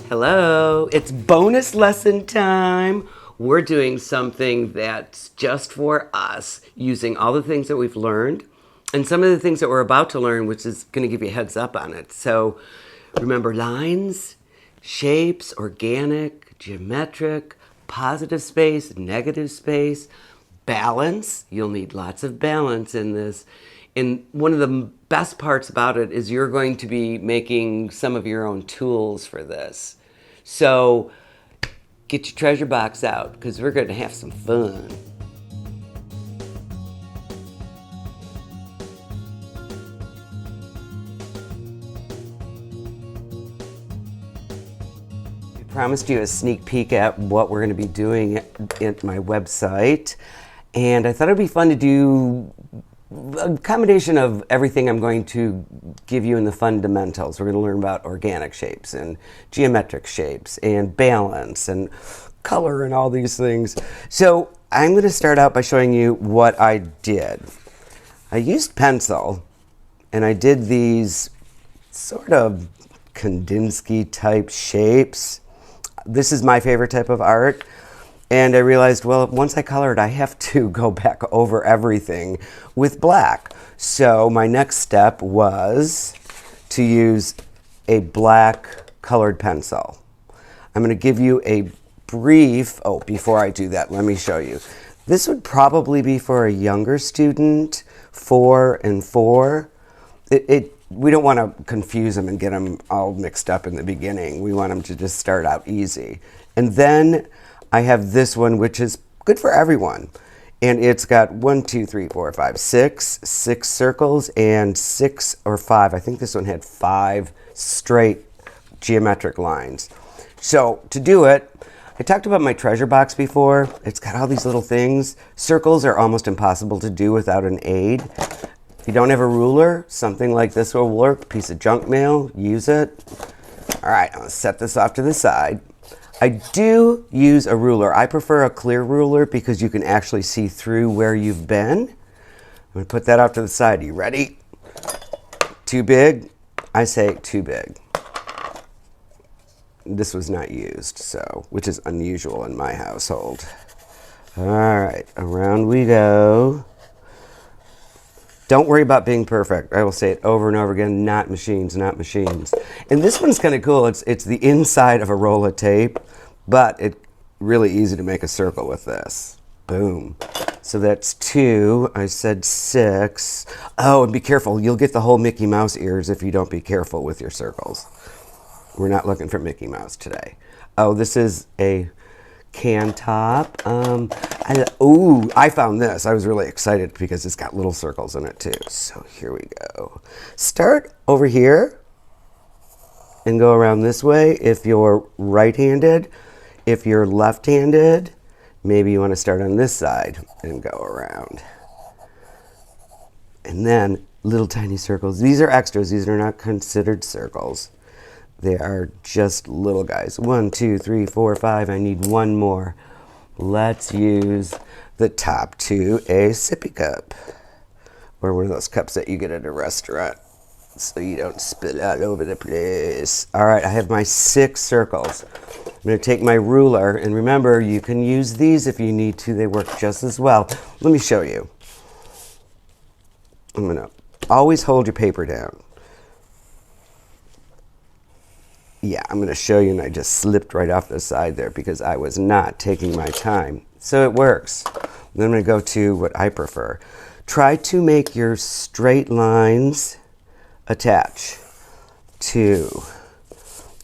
Hello, it's bonus lesson time. We're doing something that's just for us, using all the things that we've learned and some of the things that we're about to learn, which is going to give you a heads up on it. So remember lines, shapes, organic, geometric, positive space, negative space, balance. You'll need lots of balance in this. And one of the best parts about it is you're going to be making some of your own tools for this. So get your treasure box out because we're going to have some fun. I promised you a sneak peek at what we're going to be doing at my website. And I thought it'd be fun to do a combination of everything I'm going to give you in the fundamentals. We're going to learn about organic shapes and geometric shapes and balance and color and all these things. So I'm going to start out by showing you what I did. I used pencil and I did these sort of Kandinsky type shapes. This is my favorite type of art. And I realized, well, once I colored, I have to go back over everything with black. So my next step was to use a black colored pencil. I'm going to give you a brief, before I do that, let me show you. This would probably be for a younger student, 4 and 4. We don't want to confuse them and get them all mixed up in the beginning. We want them to just start out easy. And then I have this one, which is good for everyone. And it's got 1, 2, 3, 4, 5, 6 circles and 6 or 5. I think this one had 5 straight geometric lines. So to do it, I talked about my treasure box before. It's got all these little things. Circles are almost impossible to do without an aid. If you don't have a ruler, something like this will work. Piece of junk mail, use it. All right, I'm gonna set this off to the side. I do use a ruler. I prefer a clear ruler because you can actually see through where you've been. I'm going to put that off to the side. Are you ready? Too big? I say too big. This was not used, which is unusual in my household. All right, around we go. Don't worry about being perfect. I will say it over and over again, not machines, not machines. And this one's kind of cool. It's the inside of a roll of tape, but it's really easy to make a circle with this. Boom. So that's 2. I said 6. Oh, and be careful. You'll get the whole Mickey Mouse ears if you don't be careful with your circles. We're not looking for Mickey Mouse today. Oh, this is a can top. I found this. I was really excited because it's got little circles in it too. So here we go. Start over here and go around this way if you're right-handed. If you're left-handed, maybe you want to start on this side and go around. And then little tiny circles. These are extras. These are not considered circles. They are just little guys. 1, 2, 3, 4, 5. I need one more. Let's use the top to a sippy cup. Or one of those cups that you get at a restaurant so you don't spill all over the place. All right, I have my 6 circles. I'm going to take my ruler. And remember, you can use these if you need to. They work just as well. Let me show you. I'm going to always hold your paper down. Yeah, I'm going to show you, and I just slipped right off the side there because I was not taking my time. So it works. Then I'm going to go to what I prefer. Try to make your straight lines attach. 2.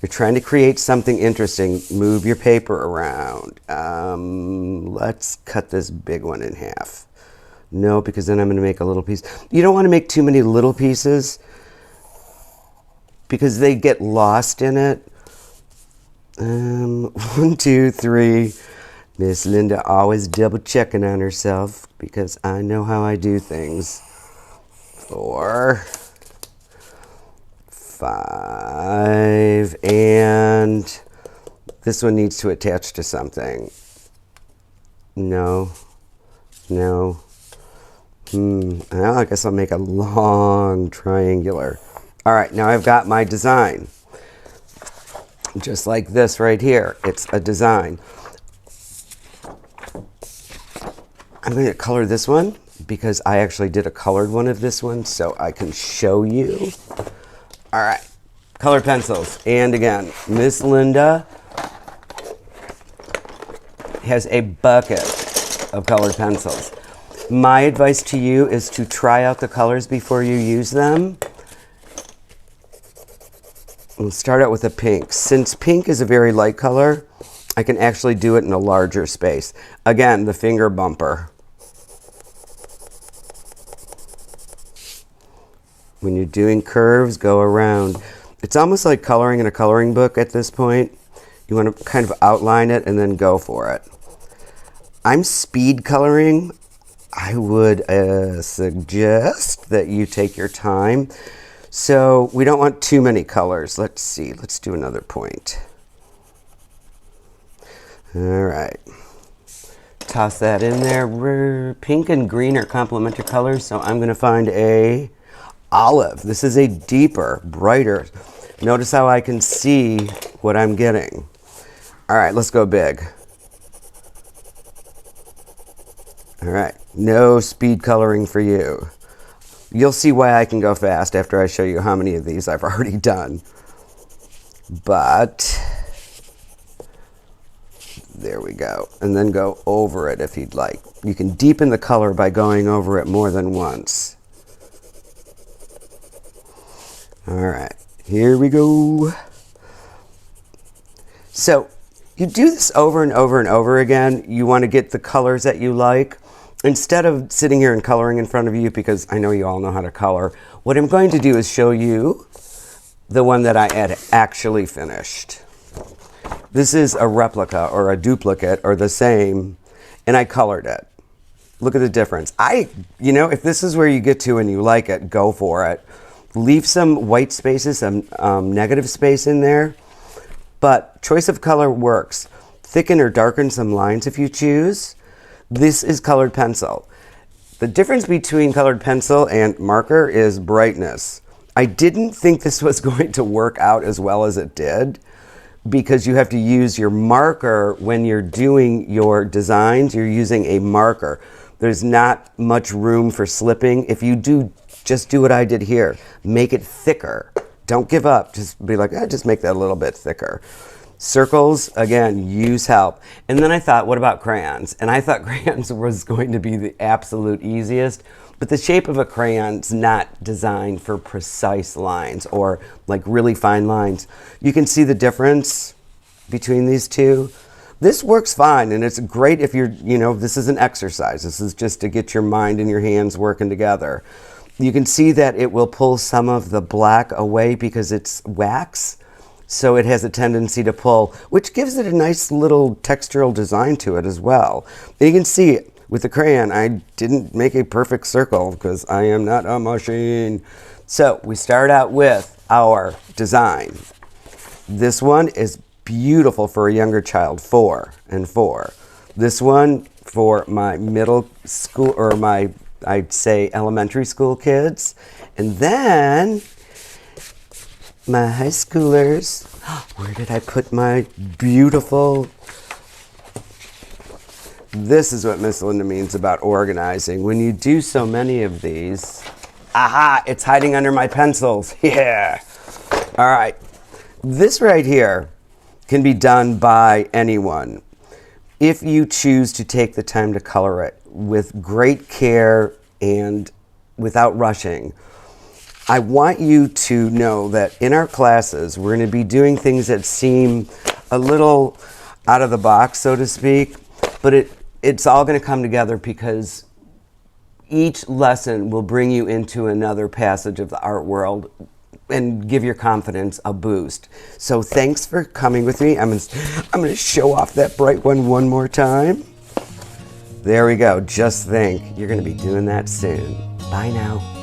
You're trying to create something interesting. Move your paper around. Let's cut this big one in half. No, because then I'm going to make a little piece. You don't want to make too many little pieces because they get lost in it. 1, 2, 3. Miss Linda always double checking on herself because I know how I do things. 4, 5, and this one needs to attach to something. No. Well, I guess I'll make a long triangular. All right, now I've got my design. just like this right here. It's a design. I'm going to color this one because I actually did a colored one of this one, so I can show you. All right, colored pencils. And again, Miss Linda has a bucket of colored pencils. My advice to you is to try out the colors before you use them. We'll start out with a pink. Since pink is a very light color, I can actually do it in a larger space. Again, the finger bumper. When you're doing curves, go around. It's almost like coloring in a coloring book at this point. You want to kind of outline it and then go for it. I'm speed coloring. I would suggest that you take your time. So we don't want too many colors. Let's see. Let's do another point. All right. Toss that in there. Pink and green are complementary colors, so I'm going to find a olive. This is a deeper, brighter. Notice how I can see what I'm getting. All right, let's go big. All right, no speed coloring for you. You'll see why I can go fast after I show you how many of these I've already done. But there we go. And then go over it if you'd like. You can deepen the color by going over it more than once. All right, here we go. So you do this over and over and over again. You want to get the colors that you like. Instead of sitting here and coloring in front of you, because I know you all know how to color, what I'm going to do is show you the one that I had actually finished. This is a replica or a duplicate or the same, and I colored it. Look at the difference. You know, if this is where you get to and you like it, go for it. Leave some white spaces, some negative space in there, but choice of color works. Thicken or darken some lines if you choose. This is colored pencil. The difference between colored pencil and marker is brightness. I didn't think this was going to work out as well as it did because you have to use your marker when you're doing your designs. You're using a marker. There's not much room for slipping. If you do, just do what I did here. Make it thicker. Don't give up. Just be like, just make that a little bit thicker. Circles, again, use help. And then I thought, what about crayons? And I thought crayons was going to be the absolute easiest, but the shape of a crayon's not designed for precise lines or like really fine lines. You can see the difference between these two. This works fine, and it's great if you're, this is an exercise. This is just to get your mind and your hands working together. You can see that it will pull some of the black away because it's wax. So it has a tendency to pull, which gives it a nice little textural design to it as well. And you can see with the crayon, I didn't make a perfect circle because I am not a machine. So we start out with our design. This one is beautiful for a younger child, 4 and 4. This one for my middle school, or I'd say elementary school kids. And then my high schoolers. Where did I put my beautiful? This is what Miss Linda means about organizing. When you do so many of these, aha, it's hiding under my pencils. Yeah. All right. This right here can be done by anyone if you choose to take the time to color it with great care and without rushing. I want you to know that in our classes, we're going to be doing things that seem a little out of the box, so to speak, but it's all going to come together because each lesson will bring you into another passage of the art world and give your confidence a boost. So thanks for coming with me. I'm going to show off that bright one more time. There we go. Just think, you're going to be doing that soon. Bye now.